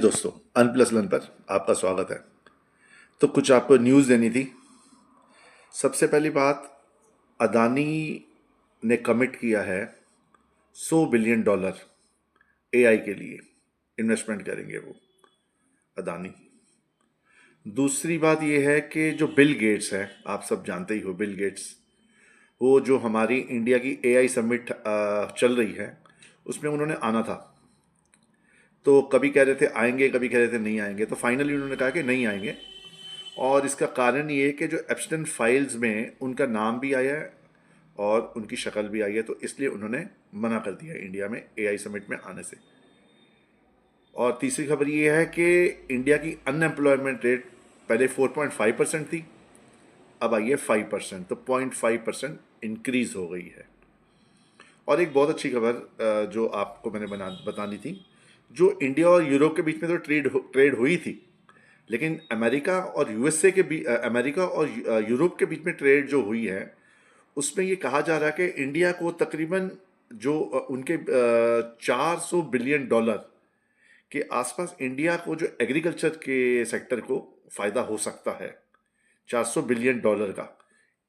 दोस्तों, अनप्लस लन पर आपका स्वागत है। तो कुछ आपको न्यूज़ देनी थी। सबसे पहली बात, अदानी ने कमिट किया है $100 बिलियन एआई के लिए इन्वेस्टमेंट करेंगे वो अदानी। दूसरी बात ये है कि जो बिल गेट्स हैं, आप सब जानते ही हो बिल गेट्स, वो जो हमारी इंडिया की एआई समिट चल रही है उसमें उन्होंने आना था। तो कभी कह रहे थे आएंगे, कभी कह रहे थे नहीं आएंगे, तो फाइनली उन्होंने कहा कि नहीं आएंगे। और इसका कारण ये है कि जो एब्स्टेंट फाइल्स में उनका नाम भी आया है और उनकी शक्ल भी आई है, तो इसलिए उन्होंने मना कर दिया इंडिया में एआई समिट में आने से। और तीसरी खबर ये है कि इंडिया की अनएम्प्लॉयमेंट रेट पहले 4.5% थी, अब आई है 5%, तो 0.5% इंक्रीज हो गई है। और एक बहुत अच्छी खबर जो आपको मैंने बतानी थी, जो इंडिया और यूरोप के बीच में तो ट्रेड हुई थी, लेकिन अमेरिका और यूएसए के बीच, अमेरिका और यूरोप के बीच में ट्रेड जो हुई है, उसमें ये कहा जा रहा है कि इंडिया को तकरीबन जो उनके $400 बिलियन के आसपास इंडिया को जो एग्रीकल्चर के सेक्टर को फ़ायदा हो सकता है। $400 बिलियन का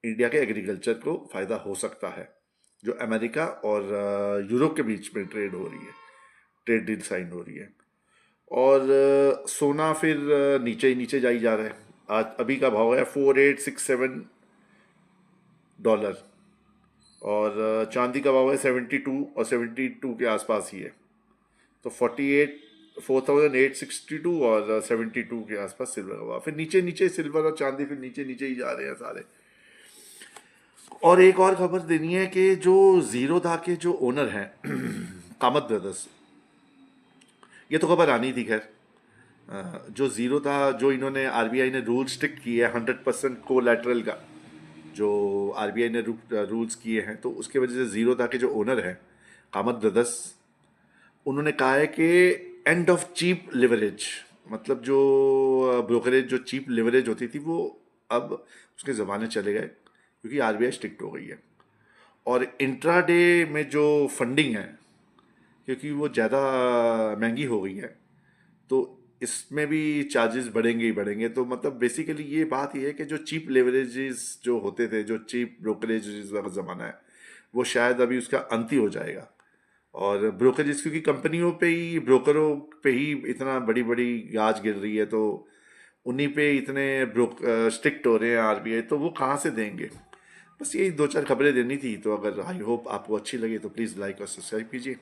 इंडिया के एग्रीकल्चर को फ़ायदा हो सकता है, जो अमेरिका और यूरोप के बीच में ट्रेड हो रही है, ट्रेड डील साइन हो रही है। और सोना फिर नीचे ही नीचे जाई जा रहा है। आज अभी का भाव है $4867, और चांदी का भाव है 72 और 72 के आसपास ही है। तो 48,4862 और 72 के आसपास सिल्वर का भाव। फिर नीचे नीचे सिल्वर और चांदी फिर नीचे नीचे ही जा रहे हैं सारे। और एक और खबर देनी है कि जो जीरोधा के जो ओनर हैं कामत ब्रदर्स, ये तो खबर आनी थी खैर। जो ज़ीरो था, जो इन्होंने आरबीआई ने रूल स्टिक किए है 100% कोलैटरल का, जो आरबीआई ने रूल्स किए हैं, तो उसके वजह से ज़ीरो था के जो ओनर हैं कामत ब्रदर्स, उन्होंने कहा है कि एंड ऑफ चीप लिवरेज, मतलब जो ब्रोकरेज, जो चीप लिवरेज होती थी, वो अब उसके ज़माने चले गए क्योंकि आरबीआई स्ट्रिक्ट हो गई है। और इंट्राडे में जो फंडिंग है, क्योंकि वो ज़्यादा महंगी हो गई है, तो इसमें भी चार्जेस बढ़ेंगे ही बढ़ेंगे। तो मतलब बेसिकली ये बात ये है कि जो चीप लेवरेजेस जो होते थे, जो चीप ब्रोकरेजेस वाला ज़माना है, वो शायद अभी उसका अंत ही हो जाएगा। और ब्रोकरेज, क्योंकि कंपनियों पे ही, ब्रोकरों पे ही इतना बड़ी बड़ी गाज गिर रही है, तो उन्हीं पे इतने स्ट्रिक्ट हो रहे हैं आरबीआई, तो वो कहाँ से देंगे। बस यही दो चार खबरें देनी थी। तो अगर आई होप आपको अच्छी लगी तो प्लीज़ लाइक और सब्सक्राइब कीजिए।